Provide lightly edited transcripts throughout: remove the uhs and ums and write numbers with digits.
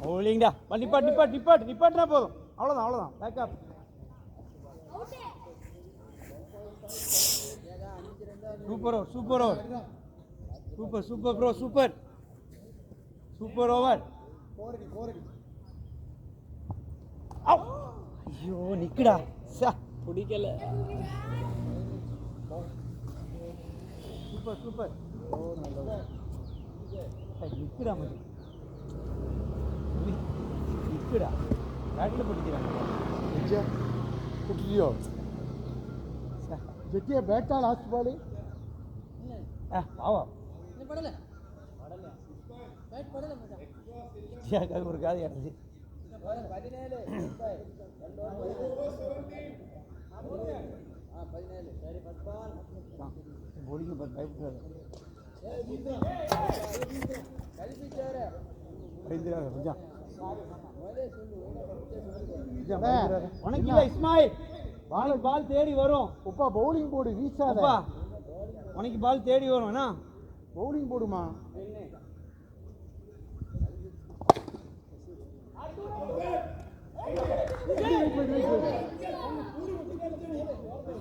bowling டா. நிப்பாட்னா போதும். அவ்வளவுதான். Backup. Super over. Super bro, super over. ஐயோ நிக்குடா. பிடிக்கல. சூப்பர். நிக்குடா மதி. நிக்குடா. பேட்ல பிடிக்கிறாங்க. குட்டியோ. ஜெட்டியா பேட்டா லாஸ்ட் பால். பாவா. படல. பேட் படல மச்சான். ஜெட்டியா ஒரு காது ஏறுது. 17 சரி ஃபர்ஸ்ட் பால். bowling पर பயப்படாத. கல்பிச்சாரே. பயந்துறாத மச்சான். உனக்கு இல்ல இஸ்மாயில். பால் தேடி வரும். உப்பா bowling போடு வீசாத. உப்பா உனக்கு பால் தேடி வரும் என்ன? bowling போடுமா.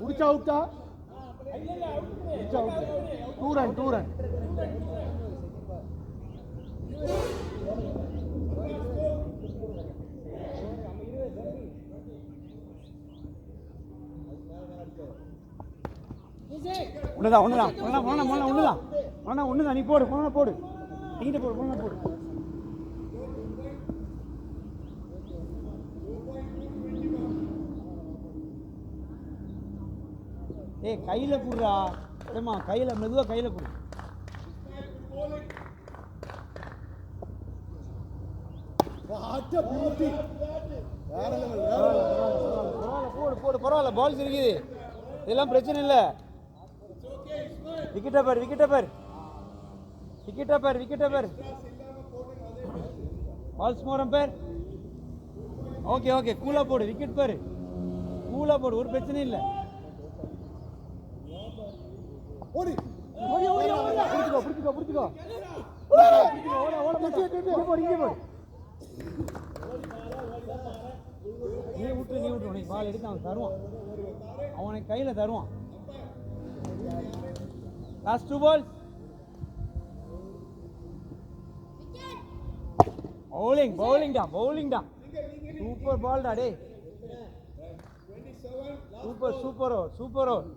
உடிச்சா அவுட்டா? Two run. ஒண்ணுதான். நீ போடு. நீங்க போடு. ஏய் கையில புடுறா. ஏமா மெதுவா கையில புடு. பரவாயில்ல. பால் இருக்குது. இதெல்லாம் பிரச்சனை இல்ல. விக்கெட்டை பார். பால் ஸ்மோர் அம்பையர். ஓகே கூலா போடு. விக்கெட் பாரு. ஒரு பிரச்சனை இல்ல. ஓடி. புடிச்சுக்கோ. இங்க போடு. நீ விட்டு உனக்கு பால் எடுத்து அவன் தருவான். அவனுக்கு கையில தருவான். Last 2 balls. bowling டா. சூப்பர் பால் டா டேய். Super over.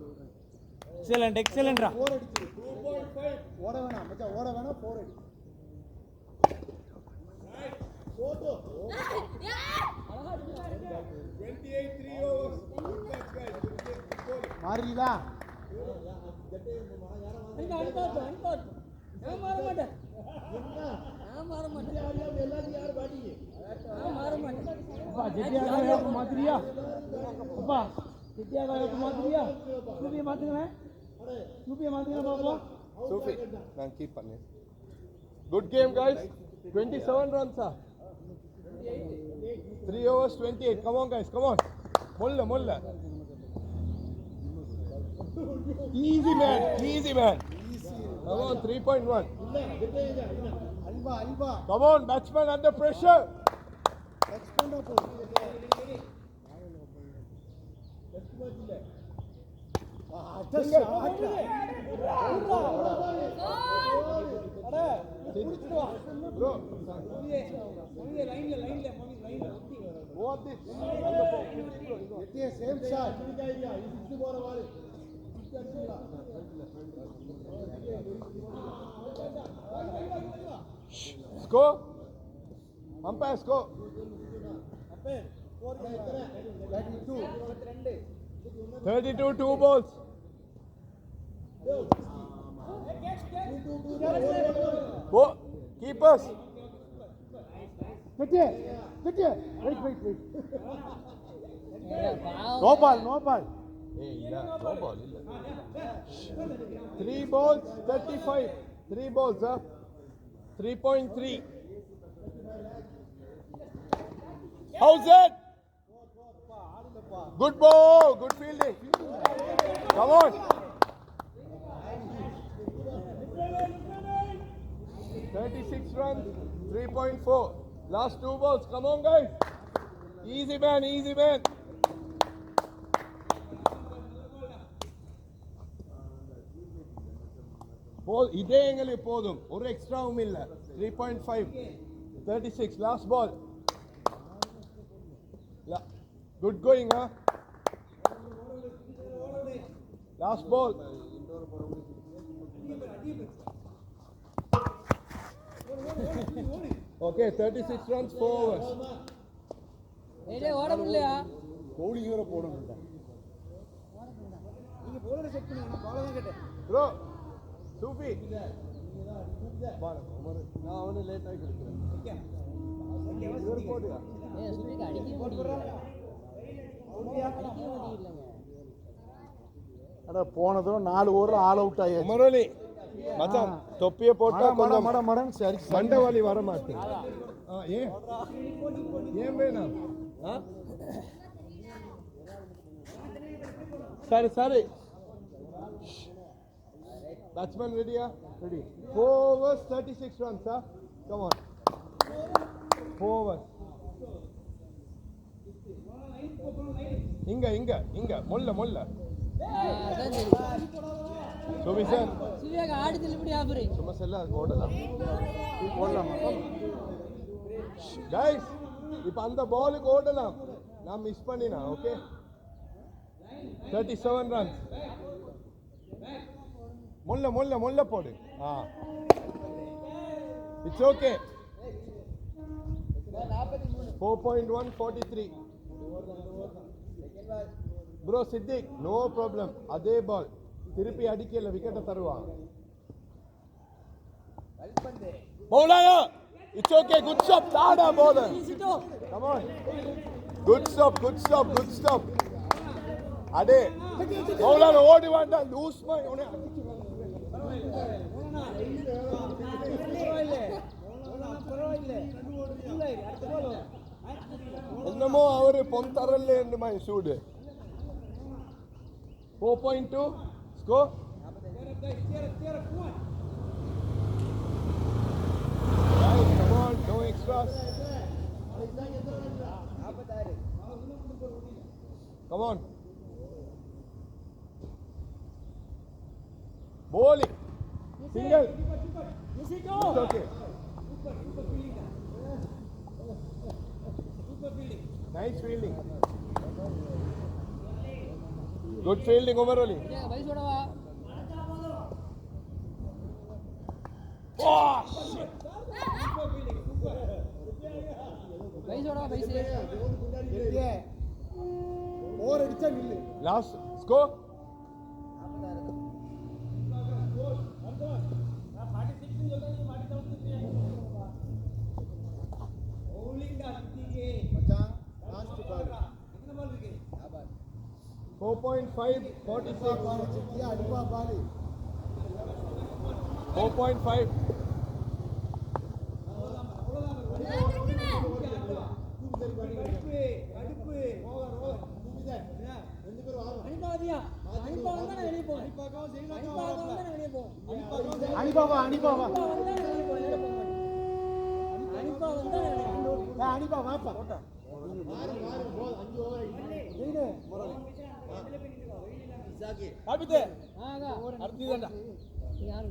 எக்ஸலென்ட் டா. 4 அடிச்சு. 2.5 ஓட வேணாம் மச்சான். 4 அடி. போடு. 28 3 overs. மாறிடா. Good game, guys. 27 runs. 3 overs, 28. Come on, guys. Come on. Mulla. Easy, man. Come on, 3.1. Come on, batsman under pressure. Same shot. Score. Umpire score. 32 2 balls. Keepers. Wait. No ball. No ball. 3 balls, 35. 3 balls, 3.3. How's it? Good ball, good fielding. Come on. 36 runs, 3.4. Last 2 balls. Come on, guys. Easy man, easy man. இதே எங்களுக்கு போதும் ஒரு எக்ஸ்ட்ராவும் இல்ல 3.5 36 last ball good going last ball okay 36 runs 4 overs ஏய் ஓட முடியலையா bowling வேற போடணும் நீங்க bowler செக் பண்ணுங்க நான் பால் தான் கேட்டேன் ப்ரோ சூஃபி பால் உமர் நான் அவனே லேட் ஆகி கொடுக்கிறேன் ஓகே இவர் போடுங்க ஏய் சுத்திக்கு அடிக்க முடியல அடிக்க முடியலங்க அட போனதும் 4 ஓவர் ஆல் அவுட் ஆயாச்சு உமரோலி மச்சான் தொப்பியை போட்டா கொஞ்சம் மடம் சரி மண்டவாளி வர மாட்டேன் ஏன் ஏன் வேணாம் சரி சரி Batsman ready? Ready. 4 overs, 36 runs, huh? Come on. 4 overs. Inga. Molla. அதான் சரி Sobi sir. சூர்யாக்கு ஆடி தள்ளுபடி ஆஃபர் சும்மா செல்ல ஓடலாம் guys இப்போ அந்த பாலுக்கு ஓடலாம் நான் மிஸ் பண்ணினா ஓகே 37 runs முல்ல போடு it's okay 4.1 43 bro Siddique no problem அதே பால் திருப்பி அடிக்கல விக்கெட்டை தருவான் பவுலாயா இட்ஸ் ஓகே குட் ஸ்டாப் தாடா bowler come on good stop அடே பவுலர் ஓடி வாண்டா லூஸ் மை உனே என்னமோ அவரு பொந்தரல்ல என்று மை சூடு 4.2 score come on no extras come on bowling single it's okay nice fielding good fielding overall வயசோடவா oh shit வயசோடவா வயசு ஓவர் அடிச்சா நில்லு last score மச்சான் லாஸ்ட் பால் 4.5 46 பால் வச்சிருக்கியா அடிப்பா பால் 4.5 அனிபாவா வாப்பா ஆபிதே ஆகா அடுத்ததுடா யாரு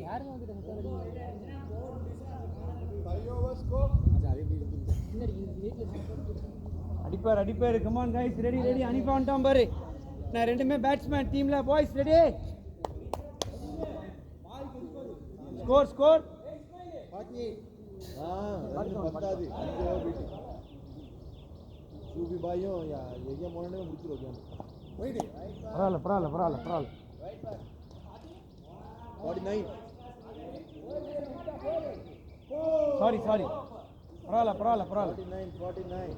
யாரும் வந்துட்டு முத்தவடி 5 overs score பின்னாடி வீட்ல அடிப்பார் கமான் गाइस ரெடி அனுப்பி வந்துட்டான் பாரு நான் ரெண்டுமே பேட்ஸ்மேன் டீம்ல பாய்ஸ் ரெடி ஸ்கோர் பாட்டி பத்தாது 5 ஓவர் பீட்டி சூபி பாயும் எங்க போனே முடிச்சிரோம் போயிடு பரவாயில்ல 49 சாரி பரவாயில்ல 49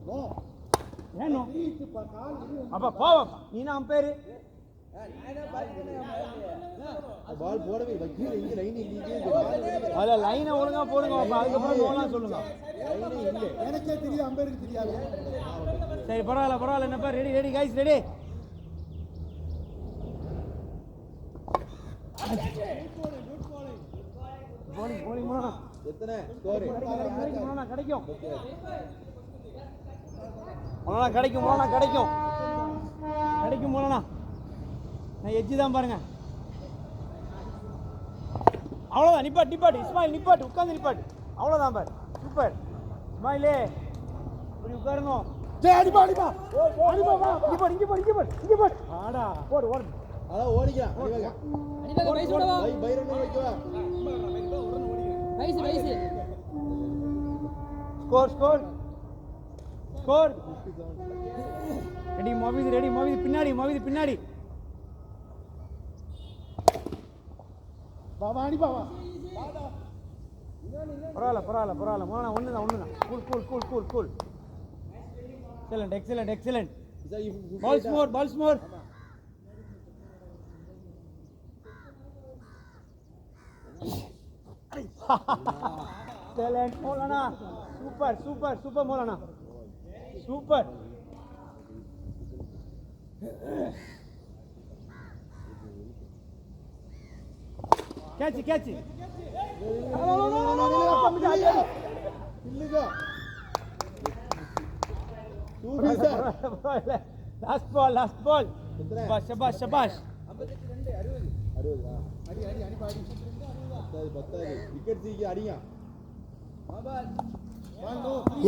நோ ஏனோ அப்பா போவா நீ நான் பேரு பால் போடவே வைக்கல இங்க லைன் இல்லையே அதுல லைனை ஒழுங்கா போடுங்க அப்ப அதுக்கப்புறம் போகலாம் சொல்லுங்க. லைனே இல்ல எனக்கே தெரியும் அம்பேருக்கு தெரியாது சரி பரவாயில்ல என்னப்பா ரெடி கைஸ் ரெடி. போலிங் போனா எத்தனை ஸ்கோர் கிடைக்கும் போனா நான் எஜ்ஜி தான் பாருங்க. அவ்வளோதான் நிப்பாட்டு இஸ்மாயில் நிப்பாட்டு உட்காந்து நிப்பாட்டு அவ்வளோதான் பாரு சூப்பர் இஸ்மாயிலே இப்படி உட்காருங்க. அடிப்பா இங்க போடு ஆடா போடு அதான் ஓடிக்கலாம் அடிவாங்க வயசு ஓடவா பைரன் வைக்கவா வயசு ஸ்கோர் ரெடி மோவிது பின்னாடி வா அடிப்பா வா பரவாயில்ல மோனா ஒண்ணுதான் cool excellent balls more Excellent Maulana, super Maulana, super. Catch it. இல்லையா Last ball. Shabash. 60 அடி பத்தாது விக்கெட் தூக்கி அடிங்க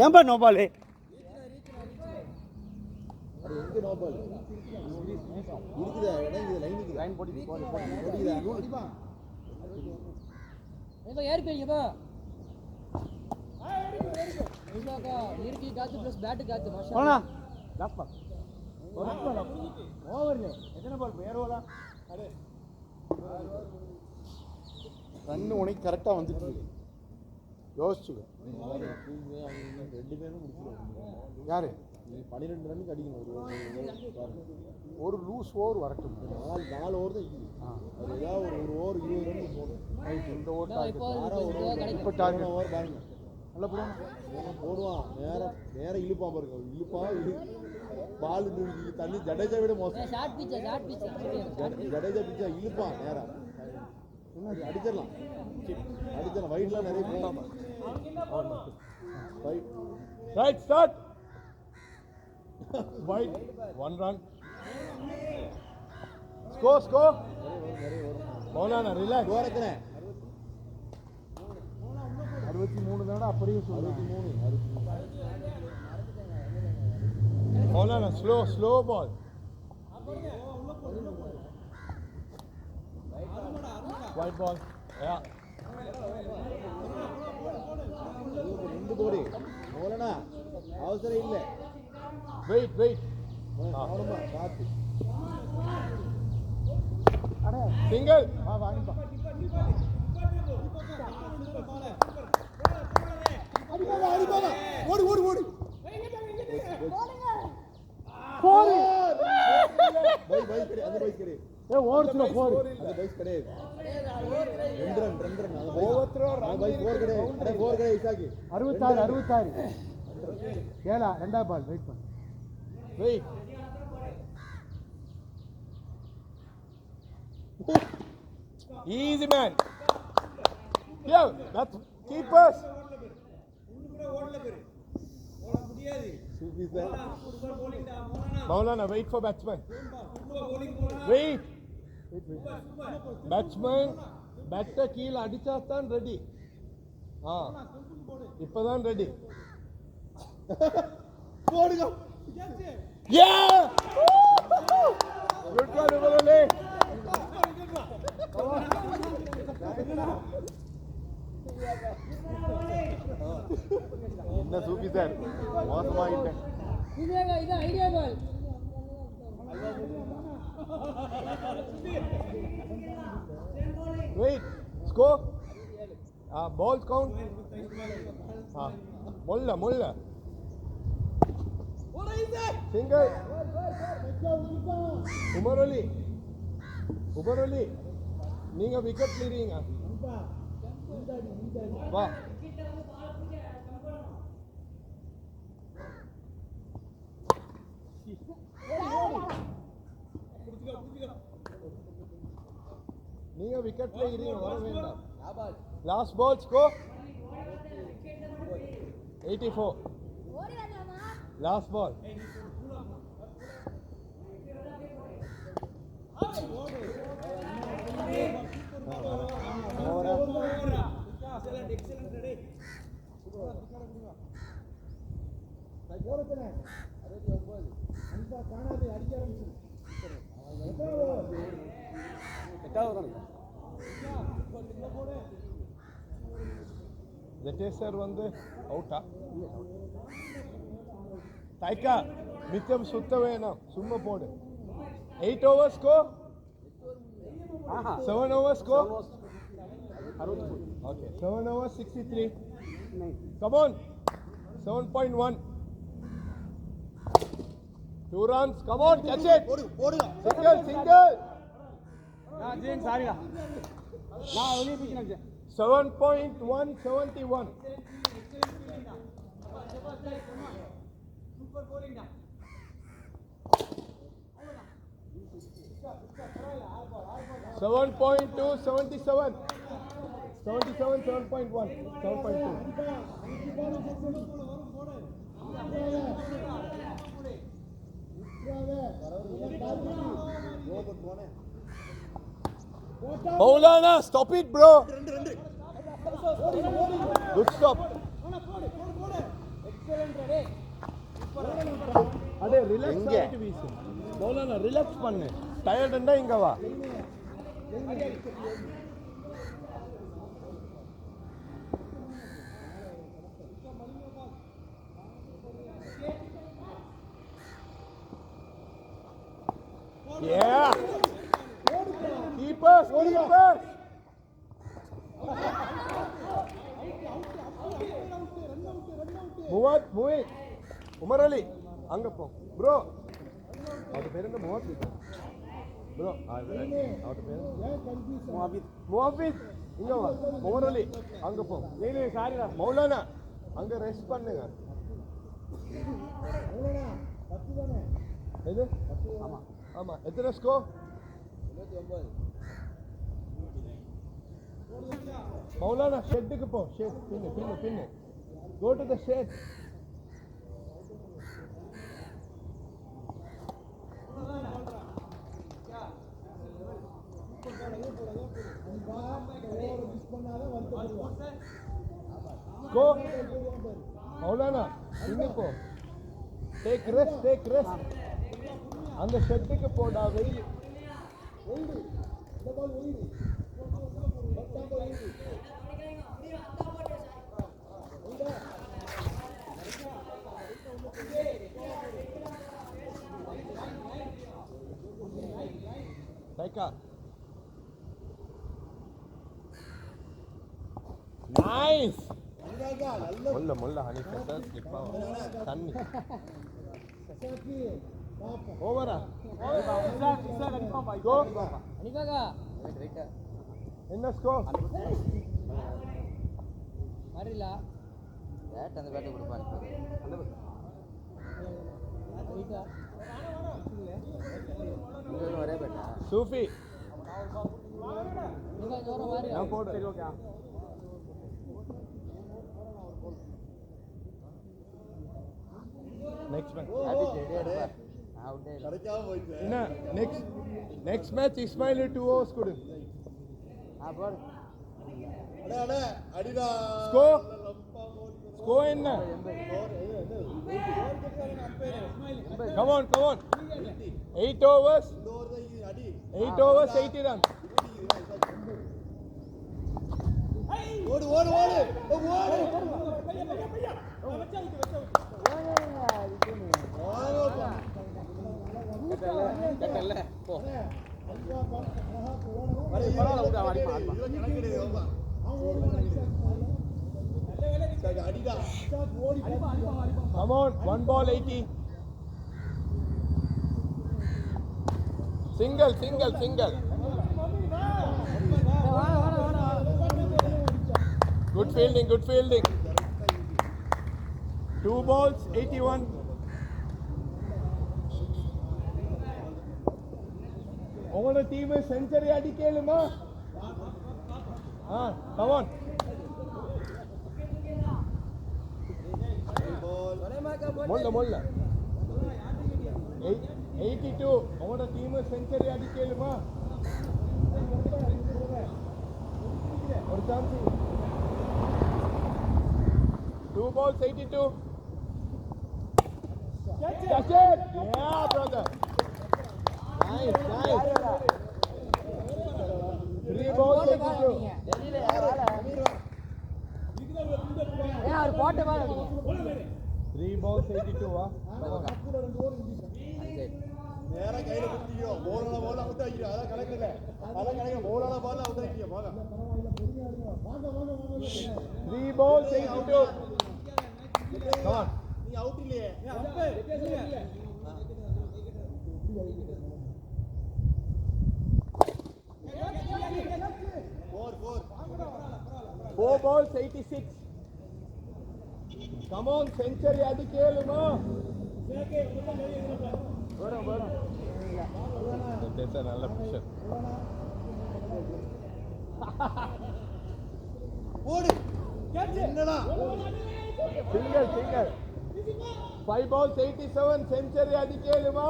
ஏன்பா நோ பால் அது எங்க நோ பால் இருக்குதா லைன் போடுதா இப்போ ஏறி போய்ங்கப்பா இல்லக்கா இயற்கை காத்து ப்ளஸ் பேட்டு காத்து மாஷா போனா லாஸ்ட் பால் ஓவர்ல எத்தனை பால் ஏறுவலா ரன் உனக்கு கரெக்டாக வந்துட்டு இருக்கு யோசிச்சுக்க 2 பேரும் முடிச்சிருவாங்க யாரு 12 ரன்னுக்கு அடிக்கணும் ஒரு லூஸ் ஓவர் வரட்டும் 4 ஓவர் தான் இருக்குது அது ஏதாவது ஒரு ஓவர் 20 ரன் போடும் இந்த ஓவர் இப்போ டார்கெட் ஓவர் பாருங்க நல்லா போடுவான் நேரம் இழுப்பான் பாருங்க பால் தண்ணி ஜடேஜா விட மோசம் ஷார்ட் பிட்ச் ஜடேஜா பிச்சா இழுப்பான் நேரம் அடிச்சிடலாம் வயிறுலாம் நிறைய போடாம right start wide 1 run score Maulana relax கோரக்கனே 63 தானே அப்படியே சொல்லுங்க 63 Maulana slow ball white ball yeah ரெண்டு கோடி மௌலானா அவசரம் இல்ல wait கவனமா காத்து single வாங்கிப்பா அடிப்பா ஓடு போடு பை கிடையாது அந்த பை கிடையாது ஓவர்த்ரோ 4 அந்த பைஸ் கிடையாது 2 ரன் அந்த ஓவர்த்ரோ அந்த பைஸ் 4 கிடையாது அட 4 கிடையாது இசாக்கி 66 ஏலா ரெண்டாவது பால் வெயிட் பண்ணு wait easy man yo that's keepers Maulana wait for batsman wait batsman batter கீழ அடிச்சா தான் ரெடி இப்பதான் ரெடி போடுங்க yeah good call Muரளி என்ன சூப்பி சார் மோசமாயிட்டேன் இது idea ball wait score balls count mulla single Muரளி உபரலி நீங்க விக்கெட் லீடிங்க வா நீங்க விக்கெட்ல இருங்க வர வேண்டாம் last ball score 84 last ball ஜெட்டேசர் வந்து அவுட்டா தைக்கா மிச்சம் சுத்த வேணாம் சும்மா போடு 8 overs go 7 overs go okay 7 overs 63 come on 7.1 2 runs come on catch it single ஜீன் சாரிடா நான் வெளியே பிடிச்சேன் 7.171 சூப்பர் போலிங்டா 7.277 7.1 7.2 Maulana, stop it, bro. Good stop. Ade relax ஆயிட்டு வீசு. Maulana relax பண்ணு. Tired இருந்தா இங்க வா. Yeah. Keepers. Move it. Umar Ali, அங்க போ. Bro. அவரு பேர் என்ன முவாஃபித்? Bro, அவரு பேர் முவாஃபித். இங்க வா. உமர் அலி, அங்க போ. நீ சாரிடா. மௌலானா, அங்க ரெஸ்ட் பண்ணுங்க. மௌலானா, 10 தானே? எது? ஆமா. எத்தனை ஸ்கோர்? 29. Maulana, ஷெட்டுக்கு போ. ஷெட் பின்னு. Go to the shed. Go. Maulana, பின்னு போ. Take rest. அந்த ஷெட்டுக்கு போடா வெயில். Taika. Nice. Mulla honey sir slip தண்ணி. ஓவரா? Go. அனிகாகா என்ன ஸ்கோர்? வரல பேட் அந்த பேட்டை கொடுப்பான் ஒரே பேட்டா சூஃபி ஜோரம் மாறி நான் போடு சரி ஓகே நெக்ஸ்ட் மேட்ச் என்ன நெக்ஸ்ட் மேட்ச் இஸ்மாயில் 2 overs கொடு போடு அடிடா ஸ்கோர் என்ன come on 8 overs 80 runs ஓடு கட்டல்ல போ come on 1 ball 80 single Good fielding, good fielding. 2 balls, 81. உங்களோட டீம் செஞ்சுரி அடிக்கலுமா? come on. மொல்ல 82. உங்களோட டீம் செஞ்சுரி அடிக்கலுமா? ஒரு chance. 2 balls, 82. Catch it! Yeah, brother. Nice. 3 balls, 82. அவர் போட்ட பால் 3 balls, 82. நேரா கையில குத்திக்கோ. போலால அவுட் ஆகிரு. அத கணக்குல. போலால பால் அவுட் ஆகிரு. வாங்க. 3 balls, 82. Come on. நீ அவுட் இல்லையே. Four balls, 86. Come on, century அடிக்கலுமா? வரும். That's a நல்ல pressure. ஓடு. என்னடா? Single. 5 balls, 87. Century அடிக்கலுமா?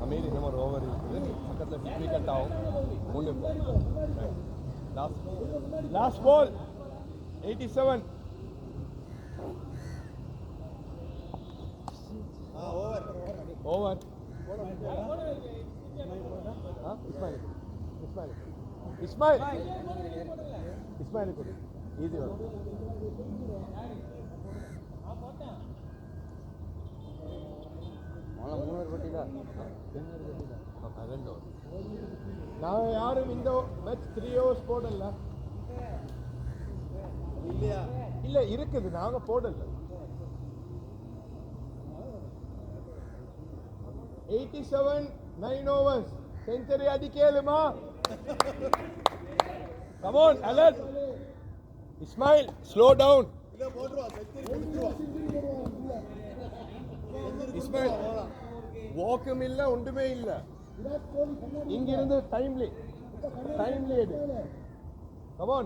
அமீர் இன்னொரு ஓவர் இருக்குது. பக்கத்துல 6 விக்கெட் ஆகும். 3 லாஸ்ட் பால் 87. ஓவர். இஸ்மாயில் கொடு. ஈஸி வரும். ನಾವು ಯಾರು ಇಂದು ಮ್ಯಾಚ್ 3 hours போடல. இல்ல இருக்குது, நாங்க போடல. 87, 9 overs. செஞ்சுரி அடிக்கலுமா? Come on, alert. Ismail, slow down. Ismail, walk-um இல்ல, ஒன்றுமே இல்ல. இங்கிருந்து டைம்லி எடு. Come on.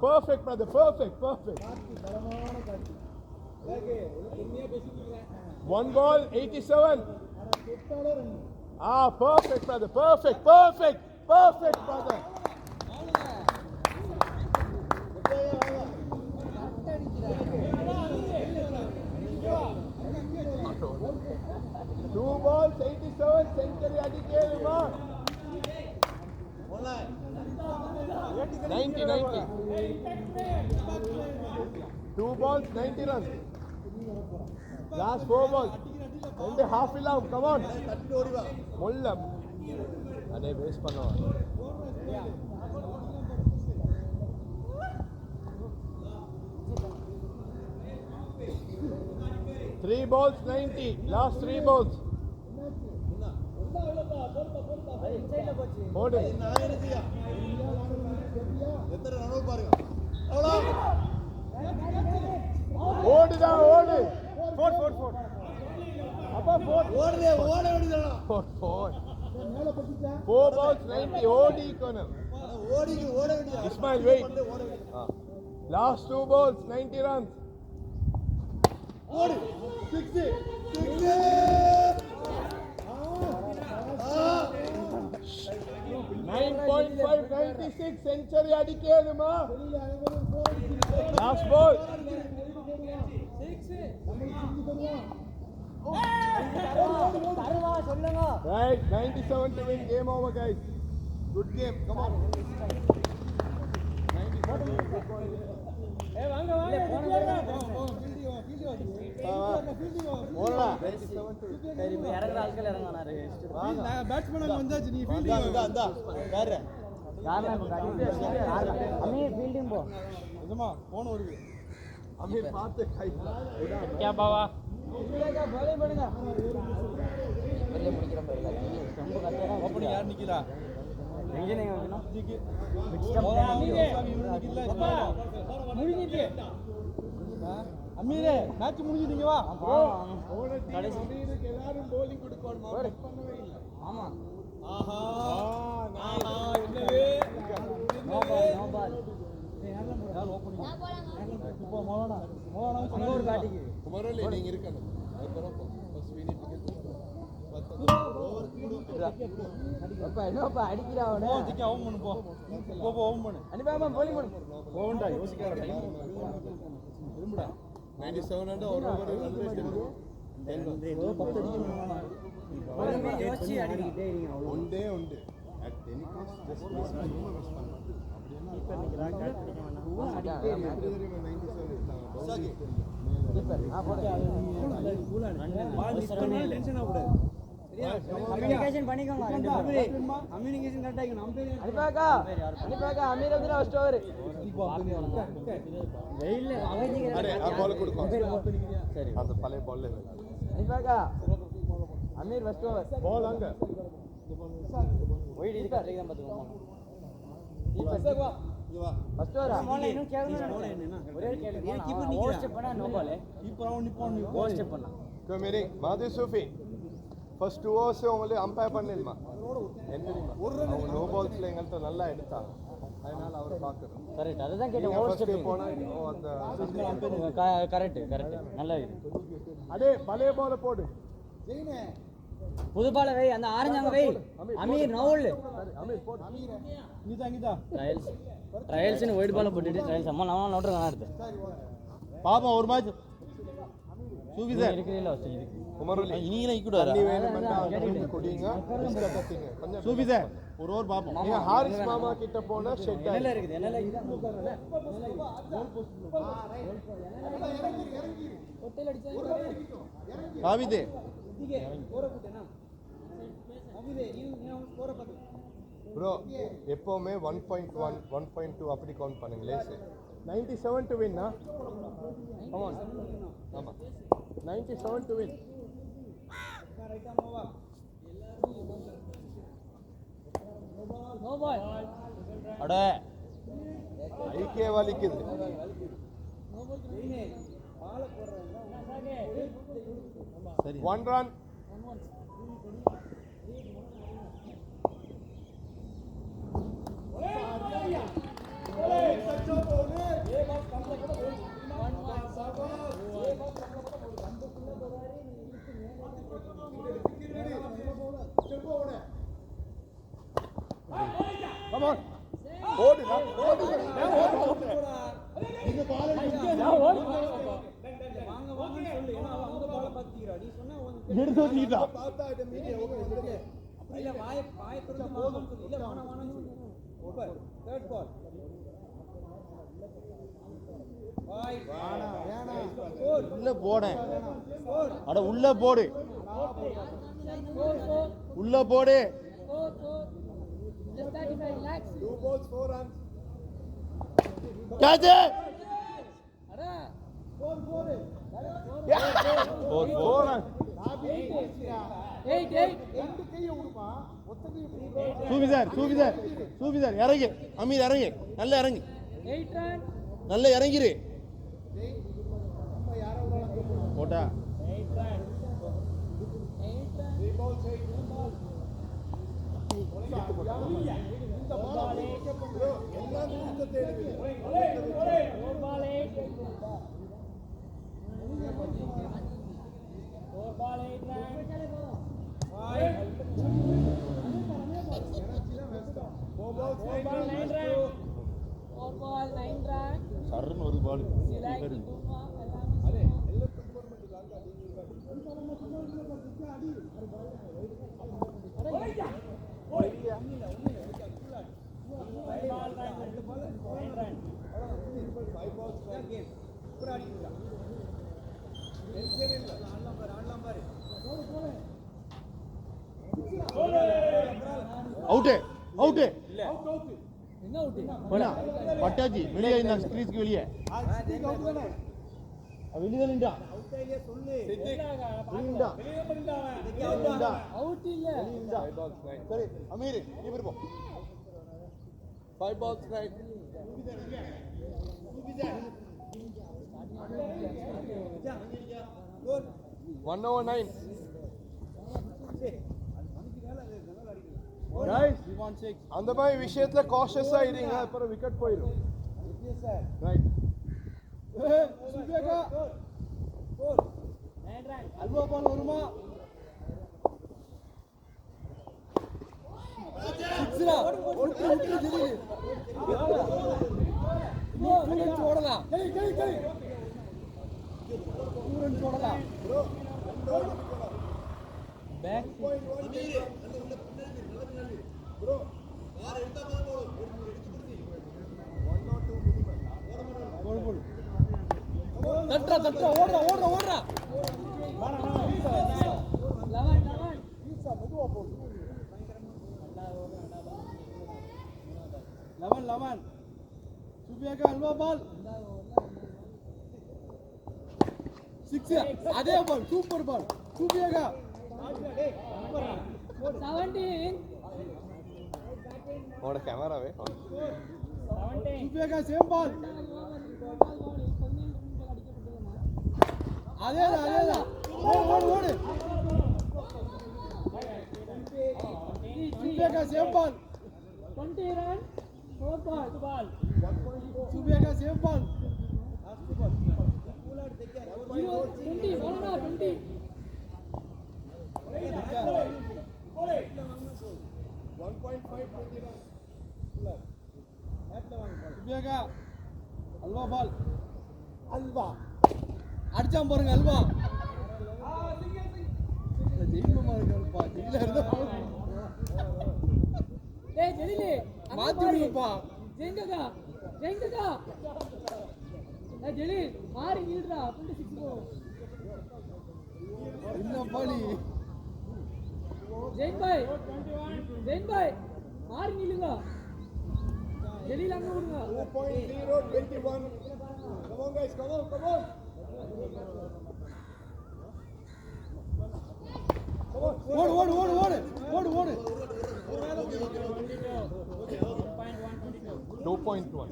Perfect brother, perfect. 1 ball, 87. Perfect brother, perfect brother. Two balls, 87. Century அடிக்கலுமா? 90. 2 balls, 90 runs. Last 4 balls. ரெண்டு half இல்லாம். Come on. மொல்ல. அதே waste பண்ணுவாங்க. Three balls, 90. Last 3 balls. போடு. ஓடுடா. 4. அப்பா 4. 4 balls, 90. ஓடி கோனம். Ismail, wait. Last 2 balls, 90 runs. 9.5, 96. Century அடிக்கலுமா? Last ball. Right, 97 to win. Game over, guys. Good game. Come on. 97 ஆட்கள் இறங்கினாரு. Batsman வந்தாச்சு. நீ ஃபீல்டிங் வேற யாரா இப்ப அமீர் ஃபீல்டிங் போ. நிஜமா போன் வருது. அமீர் பார்த்து கை क्या बाबा வெளியே முடிக்கிற மாதிரி ரொம்ப கரெக்டாக ஓப்பனிங் யார் நிக்கிறா எங்கே நீங்கள் வேணும் முடிஞ்சிட்டு அமீரே மேட்ச் முடிஞ்சிட்டீங்க வா எல்லாரும் bowling கொடுக்கணும் பண்ணவே இல்லை ஆமாம் ஆஹா ஆஹா என்னவே நோ பால் நோ பால் இப்போ மோனா அங்கே ஒரு பேட்டிங் குமரலி நீங்க இருக்கணும் அதுக்கப்புறம் first we need to get என்னப்பா அடிக்கிறா அவனை ஓதிக்கு ஆன் பண்ணு போ ஆன் பண்ணு அனுப்பாம போலிங் பண்ணு போண்டா யோசிக்காத டைம் திரும்புடா 97 and ஒரு ஓவர் ரன் ரேட் இருக்கு 10 அடிக்கணும் யோசிச்சு அடிக்கிட்டே இருங்க அவ்வளோ ஒண்டே உண்டு at any cost just miss பண்ணாம மிஸ் பண்ணலாம் கம்யூனிகேஷன் பண்ணிக்கோங்க கம்யூனிகேஷன் கரெக்டா இருக்கணும் அனுப்பாக்கா அமீர் வந்து ஃபர்ஸ்ட் ஓவர் வெயில்ல அடே ஆ பால் கொடுங்க சரி அந்த பழைய பால்ல அனுப்பாக்கா அமீர் ஃபர்ஸ்ட் ஓவர் பால் அங்க ஒயிட் இது கரெக்டா தான் பாத்துக்கோங்க ஃபர்ஸ்ட் ஓவர் இன்னும் கேட்கணும் ஒரே கேள்வி கீப்பர் நிக்கிறா ஓவர் ஸ்டெப் பண்ணா நோ பால் கீப்பர் அவன் நிப்பான் ஓவர் ஸ்டெப் பண்ணா கமெரி மாதி சூஃபி ஃபர்ஸ்ட் 2 ஓவர்ஸ் உங்களுக்கு அம்பயர் பண்ணிருமா ஒரு நோ பால்ஸ்ல எங்கள்ட்ட நல்லா எடுத்தாங்க அதனால அவர் பார்க்கணும் கரெக்ட் அதுதான் கேட்டேன் ஓவர் ஸ்டெப் போனா அந்த கரெக்ட் நல்லா இது அடே பழைய பால் போடு புது பால வை அந்த ஆரஞ்சு அங்க வை அமீர் நவுல் அமீர் போடு நீதா ட்ரையல்ஸ் ஒயிட் பால போட்டுட்டு ட்ரையல்ஸ் அம்மா நான் நோட்றேன் நான் எடுத்து பாப்பா ஒரு மேட்ச் சூபி சார் இருக்குல்ல இது குமரலி இனிங்க இக்குடா தண்ணி வேணும்னா அவங்க குடிங்க பிஸ்கட் கட்டிங்க கொஞ்சம் சூபி சார் ஒரு ஓவர் பாப்போம் நீங்க ஹாரிஸ் மாமா கிட்ட போனா ஷெட் என்னல இருக்குது என்னல இது ஹோட்டல் அடிச்சா காவிதே ப்ரோ எப்பவுமே 1.1 1.2 அப்படி கவுண்ட் பண்ணுங்க லேஸ் 97 டு வின் ஆமா ஆமா 97 டு வின் நோ பால் அட ஐகே வலிக்குது சரி 1 run come on ஓடு நீங்க பால் எடுத்து வச்சிட்டா பார்த்தா இத மீடியா ஓகே இல்ல வாய் திறந்து போதும் இல்ல வாணா ஓவர் தேர்ட் பால் வாய் வேணா உள்ள போடேன் அட உள்ள போடு உள்ள போடு two balls 4 runs catch four runs Sufi sir இறங்கு அமீர் இறங்கு நல்லா இறங்கு நல்லா இறங்கிரு போட்டா சர்ன்னு ஒரு பால் அவுட்டு அவுட்டு என்ன அவுட் போடா பட்டாச்சி வெளியே இந்த ஸ்கிரீஸ்க்கு வெளியே வெளியே நின்றா அவுட் இல்ல சரி அமீர் கீப்பர் போ 5 balls right 1/9 guys அந்த மாதிரி விஷயத்துல காஷியஸா இருங்க அப்புறம் விக்கெட் போயிடும் ரைட் சுபேகா அல்வா பால் வருமா சிக்ஸ்ரா ஓடலாம் ஓடலாம் பேக் தட்டா ஓடுறா 11 சுபியாக்கா அல்வா பால் 6 அதே பால் சூப்பர் பால் சுபியாக்கா 17 ஓட கேமராவே சுபியாக்கா சேம் பால் அதேதான் ஓடு சுபியாக்கா சேம் பால் 20 run 4 ball சுபியாக்கா சேம் பால் 20 ball 20 சுபியாக்கா அல்வா பால் அல்வா அடிச்சான் பாருங்க அல்வா ஜெயிமா இருக்காருப்பா ஜெயில இருந்தா டேய் ஜெலிலி மாத்தி விடுப்பா ஜெயிங்கடா டேய் ஜெலி மாறி நில்றா 26 போ என்ன பாலி ஜெயின் பாய் மாறி நில்லுங்க ஜெலில அங்க விடுங்க 2.021 come on guys come on ஓடு 2.1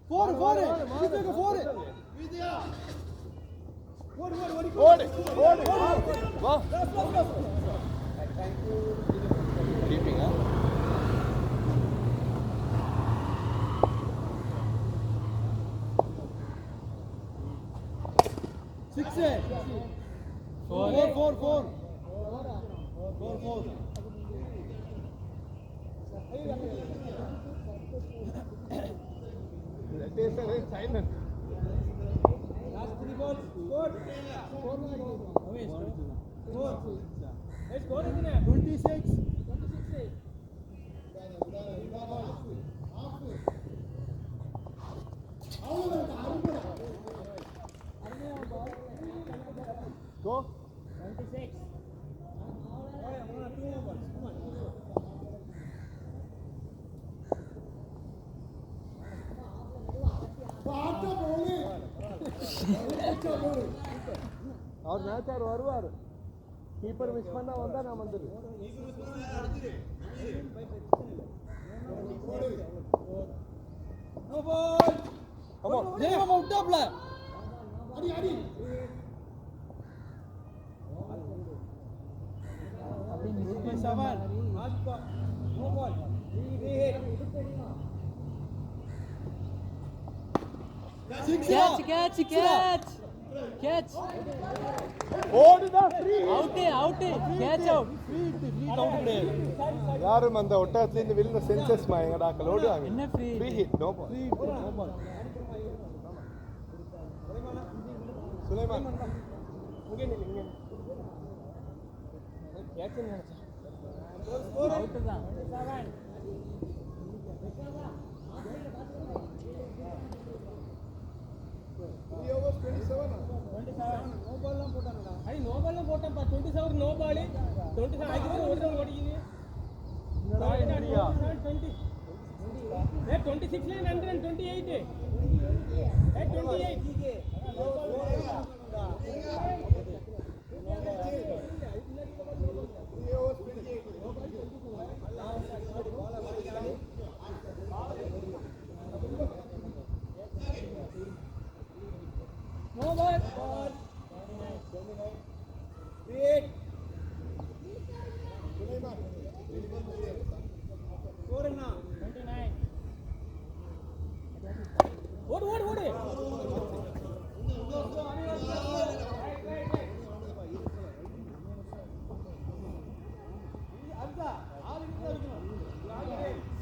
4 வா keeping huh 4 that is a silent last 3 balls score 26 go 26 அவர் மேட்சார் வருவார் கீப்பர் மிஸ் பண்ணா வந்தா நான் வந்துரு no ball come on ஜெயமா விட்டாப்ல அடி 7 last ball no ball catch ஓடுதா ஃப்ரீ out catch out யாரும் அந்த ஒட்டகத்துல இருந்து வெளில சென்சஸ் எங்கடாக்கள் ஓடுவாங்க என்ன free free hit no ball Suleman இங்க நில்லு கேட்ச் நினைச்சேன் out தான் 3 overs 27 no ball லாம் போட்டாங்கடா ஐ no ball லாம் போட்டப்பா 27 நோ பால் 27 அதுக்கு ஒரு ரன் ஓடிக்குது 26 ல 128 28 no ball wait score na 29 ஓடு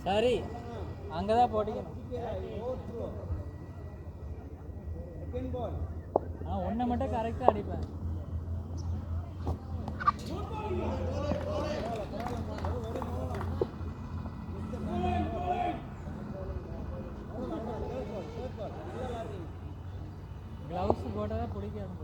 சரி அங்கதான் போட்டிக்கணும் செகண்ட் பால் நான் ஒன்றை மட்டும் கரெக்டாக அடிப்பேன். க்ளவுஸ் போட்டால் தான் பிடிக்காது.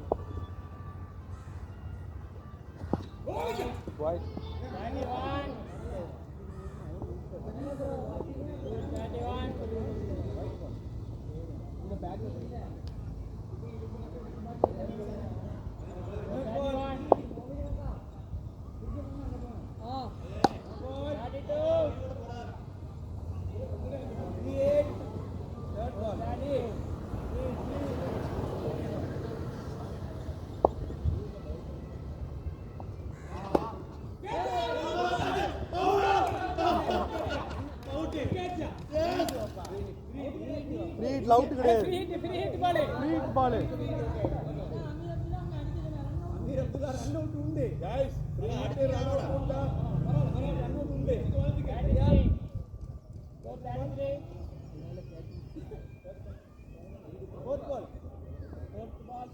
அவுட் கிடையாது. ஃப்ரீ ஹிட் பால் பால் அமீர் அப்துல்லா ரன் அவுட் உண்டு guys free hit run out உண்டா ரன் அவுட் உண்டு fourth ball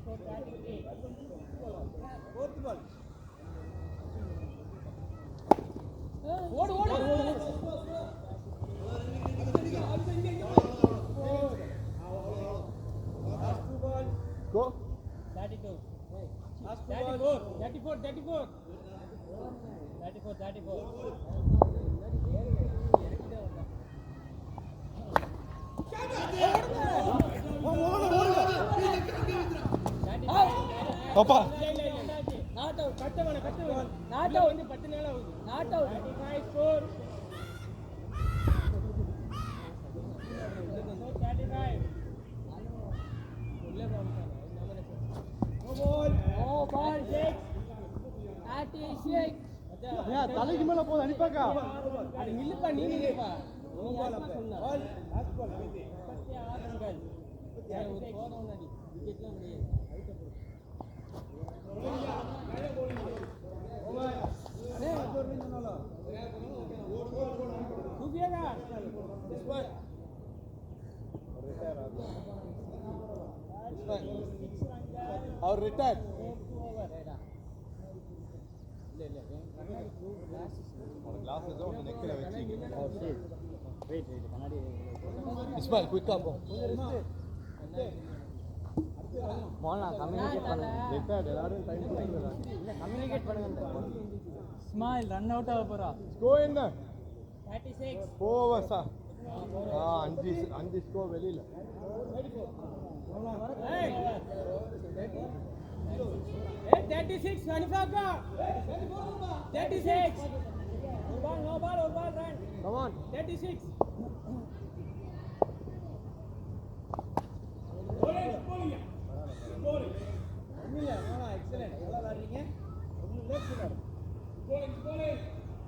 for batting fourth ball ஓடு go 34 பாப்பா நாட் அவுட் கட்டவன நாட் அவுட் வந்து 10 நாள் ஆகுது நாட் அவுட் 35 ஸ்கோர் 35 ball 6 36 தலைக்கு மேல போகுது அனுப்பாக்கா அது நில்லுப்பா நீ நில்லுப்பா நீ பால் அப்ப பால் லாஸ்ட் பால் 36 ரன்கள் ஒரு போதம் முன்னாடி விக்கெட்லாம் கிடையாது அவர் ரிட்டையர்ட் இஸ்மாயில் குயிக்கா போ போலாம் கம்யூனிகேட் பண்ணுங்க ரிட்டையர்ட் எல்லாரும் டைம் கொடுத்துறாங்க இல்ல கம்யூனிகேட் பண்ணுங்க ஸ்மைல் ரன் அவுட் ஆக போறா ஸ்கோ என்ன 36 போவசா அஞ்சு ஸ்கோ வெளியில Hey! 36 Hanifaka 36 no ball run come on 36 excellent நல்லா விளையாடுறீங்க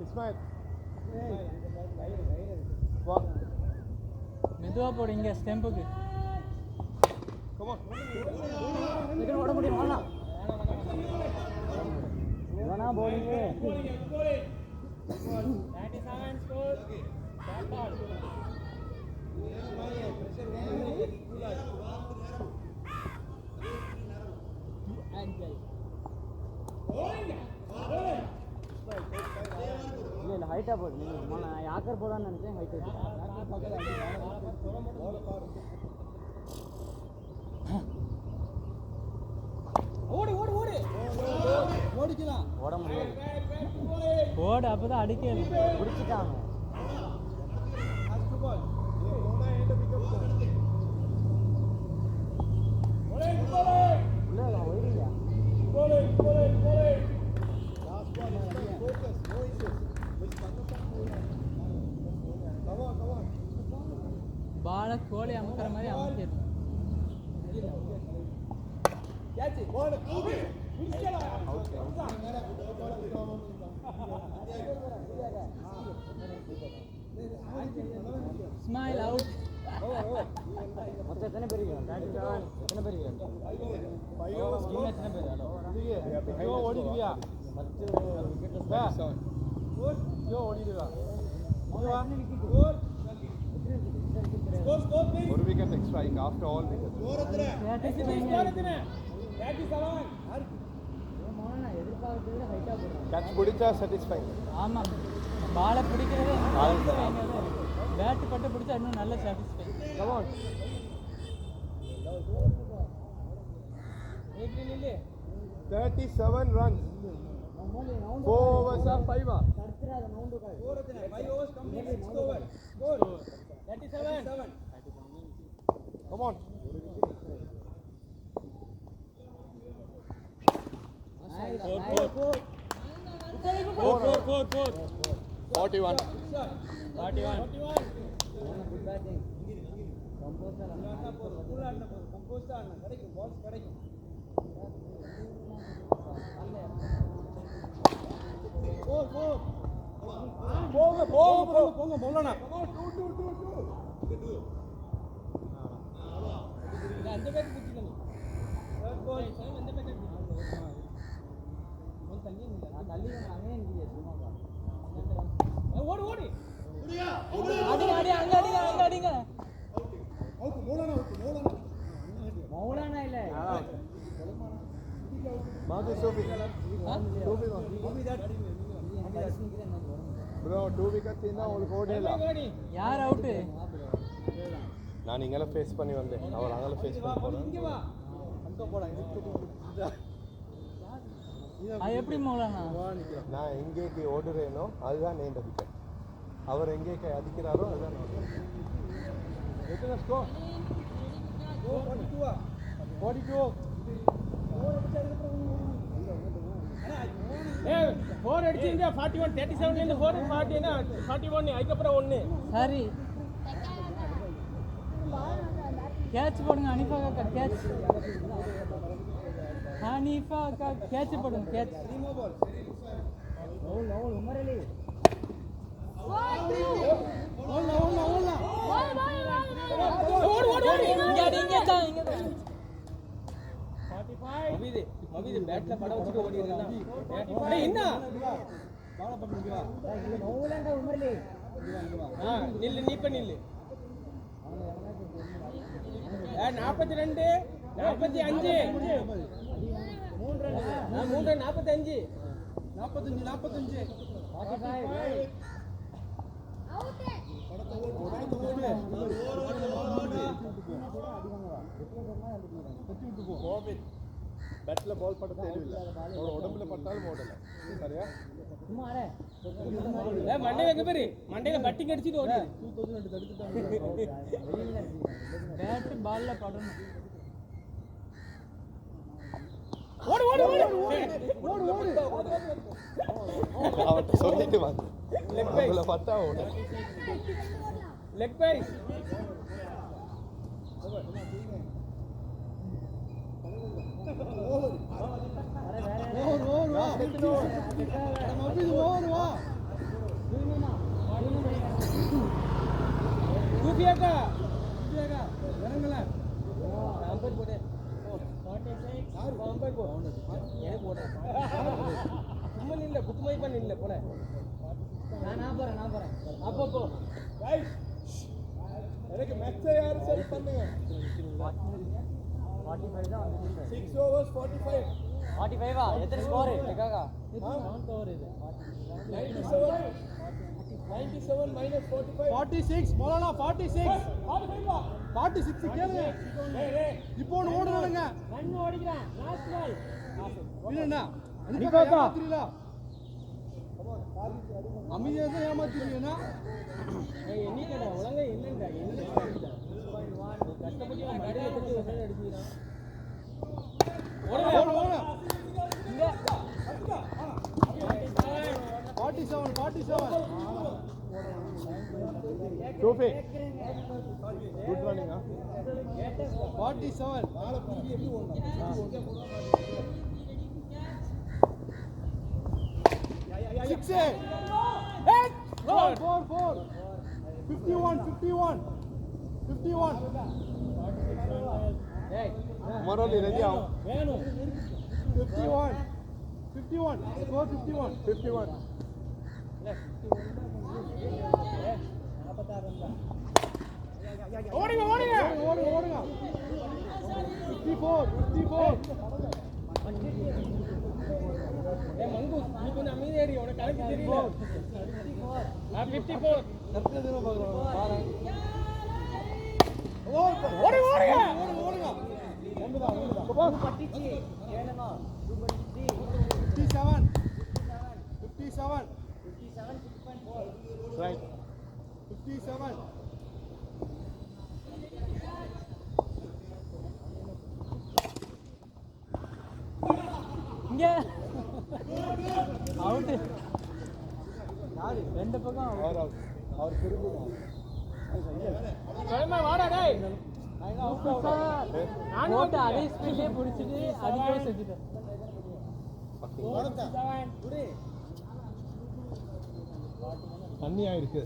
இஸ்மாயில் மெதுவா போடுங்க ஸ்டெம்புக்கு come on சீக்கிரம் ஓட முடியும் வாடா வேணா போடுங்க 97 score that ball இல்ல ஹைட்டா போடு நீங்க நான் யாக்கர் போடான்னு நினைச்சேன் ஹைட் ஓடு ஓட முடியாது போடு அப்பதான் அடிக்கணும். பிடிச்சிட்டாங்க பால கோழி அமுக்கிற மாதிரி அமுக்கிடும். Smile out. மொத்தம் எத்தனை பேர் இருக்காங்க? எத்தனை பேர் இருக்காங்க? எத்தனை பேர்? ஓடிடுவியா ஓடிடுவா ஒரு விக்கெட் எக்ஸ்ட்ரா இங்க ஆஃப்டர் ஆல் விக்கெட். எதிர்பார்க்கறத ஹைட்டா போடுறாங்க. கேட்ச் பிடிச்சா சாட்டிஸ்ஃபை. ஆமா, பாலை பிடிக்கிறது பேட்டு பட்டு பிடிச்சா இன்னும் நல்ல சாட்டிஸ்ஃபை. 37 runs. 4 overs are 5. தடுத்துறாத நவுண்டு கால். 5 overs complete, 6 overs. Score 37. Come on. Four. 41. Good batting. Composer கிடைக்கும் பால்ஸ் கிடைக்கும். போங்க போங்கண்ணா. அந்த பேருக்கு பிடிச்சிக்கணும். எந்த பேருக்கு தண்ணி தள்ளி அங்கே நிற்கிது சும்மாக்கா. ஓடு ஓடி அடிங்க. மௌலானா இல்ல Marcus Sophie. Bro, 2 wickets இருந்தா உங்களுக்கு ஓடல. யார் அவுட்? நான் இங்கல ஃபேஸ் பண்ணி வந்தேன். அவர் அங்கல ஃபேஸ் பண்ணி போறேன். இங்க வா. அங்க போடா அது எப்படி மௌலானா? நான் எங்கேக்கு ஓடுறேனோ அதுதான் நீண்ட விக்கெட். அவர் எங்கேக்கு அடிக்கிறாரோ அதுதான் எத்தனை ஸ்கோர்? 42. 4 அடிச்சீங்க 41 37 ல இருந்து 4 40 னா 41 அதுக்கு அப்புறம் 1. சரி, கேட்ச் போடுங்க. ஹனீஃபா கா கேட்ச். ஹனீஃபா கா கேட்ச் போடுங்க. கேட்ச். உமர் அலி அபிது பேட்ல பட வச்சுட்டு ஓடி இருக்கான். டேய் என்ன பால பண்ணிங்க வா. மௌலானா உமர் அலி நில்லு நீ பண்ணி நில்லு. 42 45 3 ரன் 45 கோவிட் பேட்ல பால் பட்ட தெரியல. ஒரு உடம்புல பட்டாலும் ஓடல. சரியா? சும்மா அரே மண்டையில எங்க பேரு மண்டையில பட்டிங் அடிச்சிட்டு ஓடி 2002 தடுத்துட்டாங்க. பேட் பால்ல படணும். ஓடு ஓடு ஓடு அவட்ட சொல்லிட்டு வந்து லெக் பை உள்ள பட்டா ஓட. லெக் பை கூப்பியாக்கா இறங்கல நம்பர் போடு 46 நம்பர் போ ஏன் போடு சும்மா நில்ல குத்துமை பண்ண நில்ல போட நான் போறேன் அப்போ போ गाइस எனக்கு மேட்சை யார் சரி பண்ணுங்க 45 தான் வந்து 6 overs 45 45 எத்தனை ஸ்கோர் கேக்காக்கா 7 ஓவர் இது 97 minus 45 46 மௌலானா 46 46 கேளுங்க. இப்போ ஓடுறானுங்க. ரன் ஓடிக்கிறான் லாஸ்ட் பால் இல்லன்னா அனிபாக்கா அமைதியாக ஏமாத்திருக்கீங்கன்னா என்னடா உலக என்னடா என்ன கஷ்டப்பட்டு அவன் மண்டையில போட்டு ஒரு சைடு அடிச்சுக்கிறான். ஓட ஓட இங்க 47 Sophie. Good running, huh? 47 6 4 51 ஏய் Morally ready out. வேணும் 51 score 51 ஓடுங்க 54 ஏய் மங்கு நீ கொஞ்சம் அமைதியா இரு உனக்கு கணக்கு தெரியல. நான் 54 தப்பிச்சதுன்னு பார்க்குறோம் பாரு ஓடுங்க பட்டிச்சி ஏனமா 57 Right. 57 இங்க அவுட் யாரு ரெண்டு பக்கம் out. Our Kirgu. சொல்லுமா வாடா டேய். போட்டு அதே ஸ்பீட்லயே பிடிச்சிட்டு அதுக்கே செஞ்சுட்டேன். தண்ணியா இருக்கு.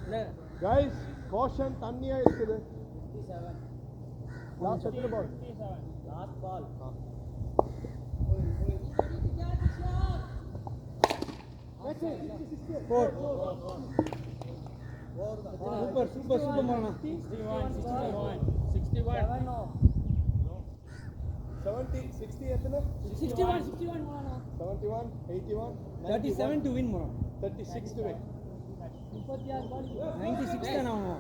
என்ன Guys, caution, தண்ணியா இருக்குது. 57 Last second ball. Last ball. Super மாமா 61 70, 60 எத்தனை? 61 மாமா 71, 81, 37 to win மாமா 36 to win. 96 தான் ஆமா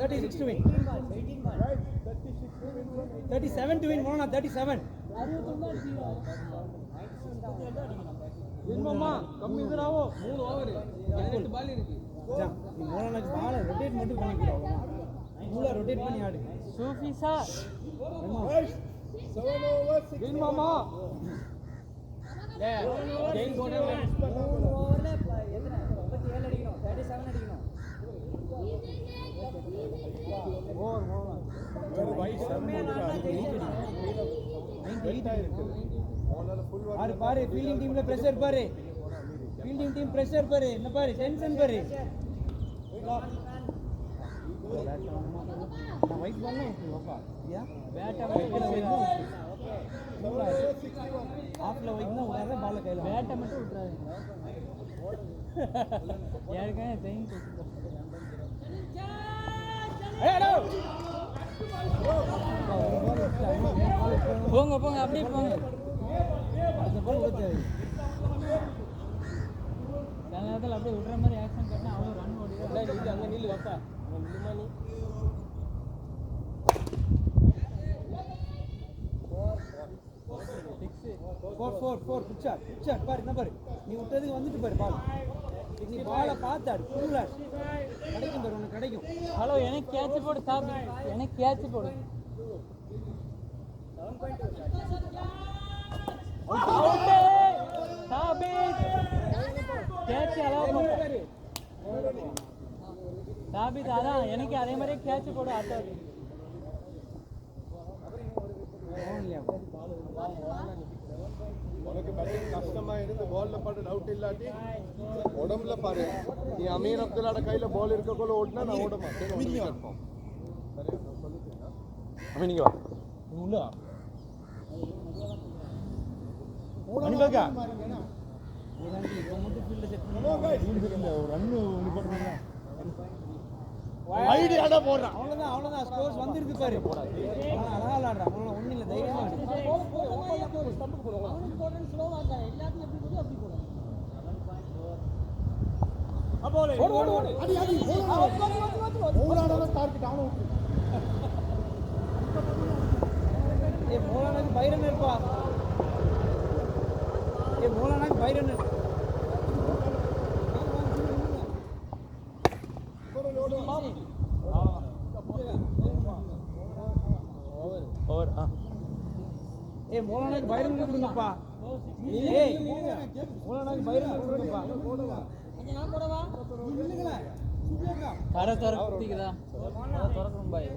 36 to win Right, 36 to win. 37 to win மாமா 37 மாமா கம்மி இதுராவோ 3 ஓவர் 18 பால் இருக்கு. நீ மோனாக்கு பால ரொட்டேட் மட்டும் பண்ணிக்கிறோம் மூளை ரொட்டேட் பண்ணி ஆடு சூஃபி சார் 7 over 6. வின் மாமா டேய் ஜெயின் போடுறேன். ஓவர்ல எத்தனை 37 அடிக்கணும் 37 அடிக்கணும் ஓவர் ஓவர் Very wide 7 இருக்குது. அவனால full work. பாரு பாரு ஃபீல்டிங் டீம்ல பிரஷர் பாரு ஃபீல்டிங் டீம் பிரஷர் பாரு என்ன பாரு டென்ஷன் பாரு நான் வைட் பால்ல ஓப்பா யா பேட்டா வைக்கல ஆஃப்ல வைக்கனா உடனே பால்ல கையில பேட்டை மட்டும் விட்டுறாதீங்க. ஏற்கனவே ஜெயின் போங்க போங்க அப்படியே போங்க. அந்த பால் ஓடுது சில நேரத்தில் அப்படியே விடுற மாதிரி ஆக்ஷன் காட்டினா அவ்வளோ ரன் ஓடிடும். டேய் இது அங்க நில்லு வாப்பா. அவன் நில்லுமா நீ. ஃபோர் பிச்சர் பாரு என்ன பாரு நீ விட்டதுக்கு வந்துட்டு பாரு பால் நீ பாலை பார்த்தாடு ஃபுல்லா கிடைக்கும் பாரு உனக்கு கிடைக்கும் ஹலோ எனக்கு கேட்ச் போடு சாப்பி, எனக்கு கேட்ச் போடு. கேட்ச் அளவு சாபித் அதான் எனக்கு அதே மாதிரியே கேட்ச் போடு ஆட்டோ. உனக்கு பேட்டிங் கஷ்டமா இருந்து பால்ல பாட்டு டவுட் இல்லாட்டி உடம்புல பாரு நீ அமீர் அப்துல்லாட கையில பால் இருக்கக்குள்ள ஓடினா நான் ஓட மாட்டேன். அமீன் நீங்க வா உள்ள அனிபாக்கா இப்போ மட்டும் ஃபீல்ட செட் பண்ணி ஒரு ரன்னு போட்டுருங்க ஐடியாடா போடுறான். அவ்வளவுதான் ஸ்கோர்ஸ் வந்திருக்கு பாரு அவன் அழகா விளாடுறான் அவன் ஒன்றும் இல்லை தைரியமா மோலானுக்கு பைரன் இருப்பா ஏ மோலானாக்கு பைரன் ஓவர் ஏ மோலானாக்கு பைரன் கொடுங்கப்பா ஏய் மோலானாக்கு பைரன் கொடுங்கப்பா கடை திறக்குதா திறக்கணும் பாய்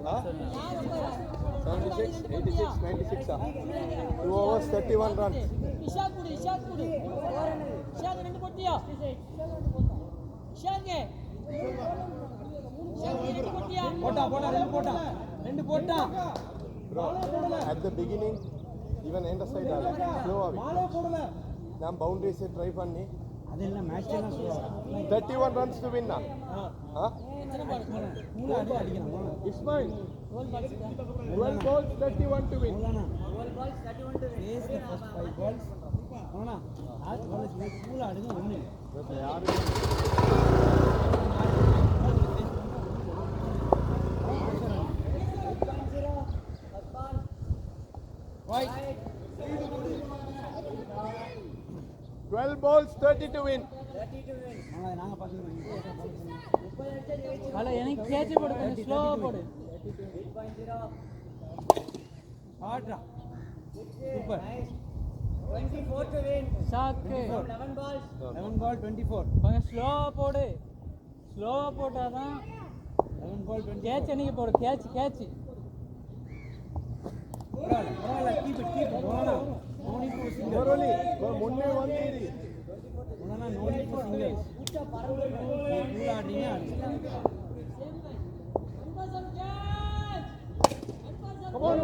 76, 86, 96. 2 overs, 31 runs. இஷாக் குடு இஷாக் ரெண்டு போட்டியா இஷாக் ரெண்டு போட்டியா ரெண்டு போட்டா Bro, at the beginning, even end of side, slow ஆவி. நான் boundaries try பண்ணி அதெல்லாம் மேட்ச் எல்லாம் சொல்லுவாங்க 31 runs to win. மூணு அடி அடிக்கணும் It's fine. 12 balls, 31 to win. Maulana face the first 5 balls Maulana ஆட் பால்ஸ் மூணு அடிங்க ஒண்ணு Right. 12 balls, 30 to win. நாங்க பாத்துக்கிறோம் ஹலோ எனக்கு கேட்ச் போடு கொஞ்சம் ஸ்லோவா போடு ஆட்ரா சூப்பர் ஷாக்கு 11 ball 24 கொஞ்சம் ஸ்லோவா போடு ஸ்லோவா போட்டாதான் 11 ball 20 கேட்ச் அன்னைக்கு போடு கேட்ச் பரவாயில்ல keep it Maulana no need to single Morally, முன்னே வந்தீரி. Maulana no need to single மூணு ஆடுறீங்க Come on.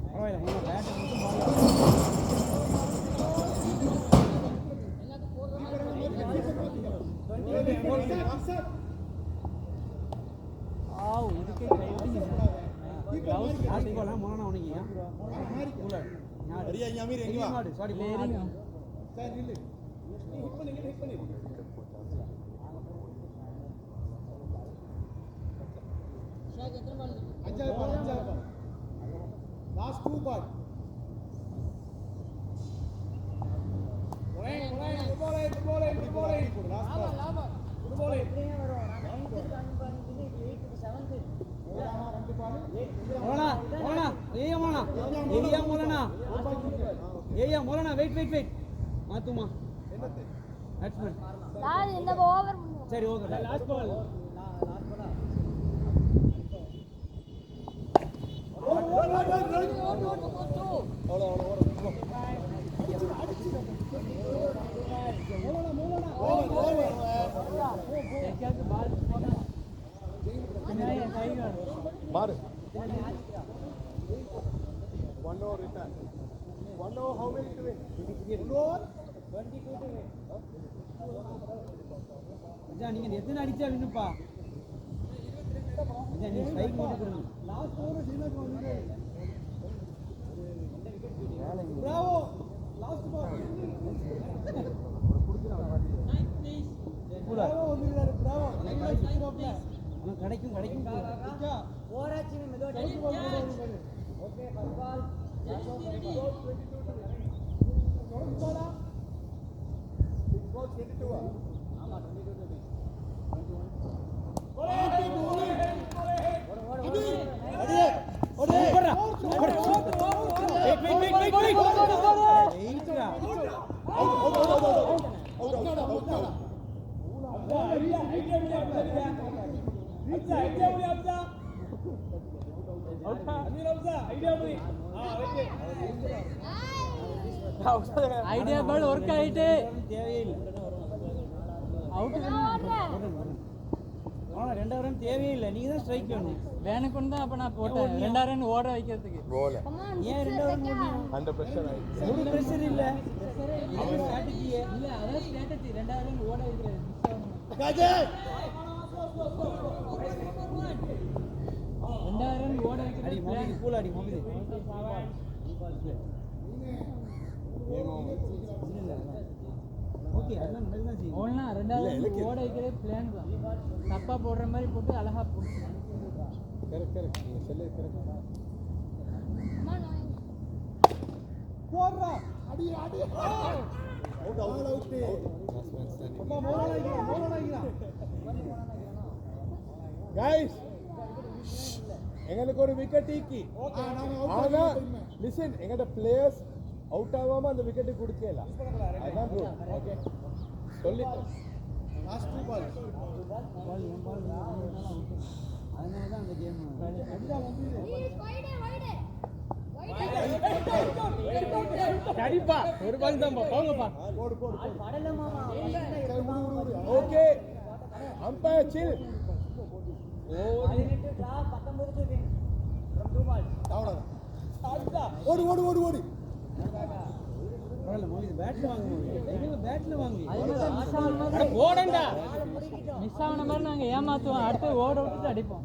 பரவாயில்ல மூணு பேட் மட்டும் ஆவ் இதுக்கே கைவிடுங்க ஆடி போலாம் மோலானா உனக்கு கூலர் அரியா ஞாமீர் எங்க வா சாரி லேரிங்க சார் நில்லு ஹிட் பண்ணி இஷாக் எத்தனை பால் அஞ்சாவது ball last 2 ball Maulana wait மாத்துமா பேட்ஸ்மேன் சார் இந்த ஓவர் சரி okay last ball Mar. 1 over return. 1 over how many to win? 1 over 22 to win. Adha நீங்க எத்தனை அடிச்சா வின்னுப்பா அஜா நீ ஸ்ட்ரைக் மட்டும் கொடுங்க லாஸ்ட் ஓவர் சீனாக்கு வந்து பிராவோ லாஸ்ட் பால் பிராவோ வந்துறாரு பிராவோ அவன் கிடைக்கும் ஓராச்சி மெதுவா okay first ball idea ball work ஆயிட்டு தேவையில்லை அவுட் ரெண்டாவது ரன் தேவையில்லை நீங்க தான் ஸ்ட்ரைக் வேணும் வேணுக்குன்னு தான் அப்ப நான் போட்டேன் 2 ரன் ஓட வைக்கிறதுக்கு Ball. ஏன் ரெண்டாவது ரன் போடணும் Under pressure. ஒரு பிரஷர் இல்ல அவன் ஸ்ட்ராட்டஜியே இல்ல அதான் ஸ்ட்ராட்டஜி 2 ரன் ஓட வைக்கிறது ரெண்டாவது ரன் ஓட அடி வைக்கிறது மோபிது கூல் அடி மோபிது ஓகே அதெல்லாம் நடக்குதான் செய்யும் ஓடனா ரெண்டாவது ரன் ஓட வைக்கிறது பிளான் தான் தப்பா போடுற மாதிரி போட்டு அழகா போட்டு Correct. நீங்க சொல்ல correct. போடுறா அடி அடி அவுட் அவுட் அவுட் அம்மா மோனாயிரா guys எங்களுக்கு ஒரு விக்கெட் ஈக்கி ஆனா லிசன் எங்கட பிளேயர்ஸ் அவுட் ஆகாம அந்த விக்கெட் கொடுக்கல அதான் ரூல் ஓகே சொல்லிட்டேன் லாஸ்ட் 2 பால் அதனால தான் அந்த கேம் கடிப்பா ஒரு பால் தான் போங்கப்பா போடு போடு ஓகே அம்பயர் சில் ஓடு ஓடு ஓடு ஓடு பரவாயில்ல மோதி பேட்ல வாங்க மோதி பேட்ல வாங்க அட போடண்டா மிஸ் ஆன மாதிரி நாங்க ஏமாத்துவோம் அடுத்து ஓட விட்டுட்டு அடிப்போம்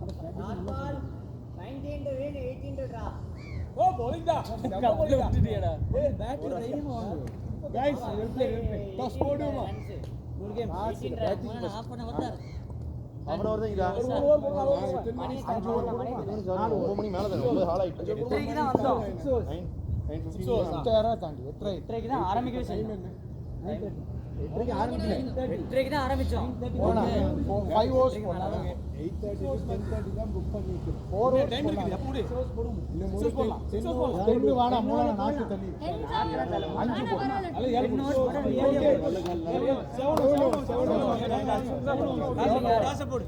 ஓ போலிங்கடா கப்ல விட்டுட்டியடா பேட்ல தைரியமா வாங்க guys டாஸ் போடுமா ஒரு கேம் அவன வரதா இதா ஒரு ஓவர் போடலாம் 5 ஓவர் 4 9 மணி மேல தான் 9 ஹால் ஆயிட்டு இத்தனைக்கு தான் வந்தோம் 6 தாண்டி எத்தனை இன்றைக்கு தான் ஆரம்பிக்கவே செய்யும் எத்தனைக்கு ஆரம்பிக்கல இன்றைக்கு தான் ஆரம்பிச்சோம் போனா 5 ஓவர்ஸ் போனாங்க 8:30 10:30 தான் புக் பண்ணிட்டு 4 ஓவர்ஸ் டைம் இருக்குது அப்படி இல்ல மூணு ரெண்டு வாடா மூணா நாக்கு தள்ளி 5 போ அல்ல 7 காசை போடு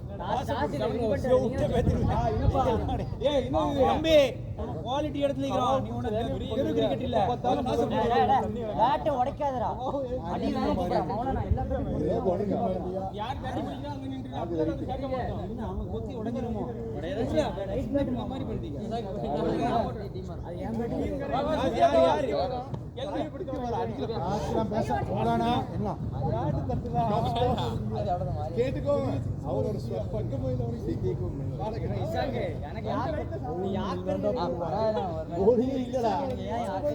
ஏய் இன்னும் தம்பி குவாலிட்டி இடத்துல இருக்கறோம் நீ உனக்கு கிரிக்கெட் இல்ல பேட் உடைக்காதடா அடி வேணும் போறா மௌலானா எல்லா யார் பேட் பிடிக்கிறா அங்க நின்று அப்படியே வந்து கேட்க மாட்டோம் அவன் கொத்தி உடைஞ்சிருமோ ரைட் பேட் மாதிரி படுத்தீங்க அது ஏன் பேட் யார் கேள்வி பிடிக்க வர அடிக்கல ஆஸ்லாம் பேச போறானா என்ன யாரு தட்டுதா கேட்டுக்கோ அவரோட ஸ்வெட் பட்டு போய் சிக்கிக்கும் எனக்கு யார் நீ யார் ஓடியே இல்லடா ஏன் யார்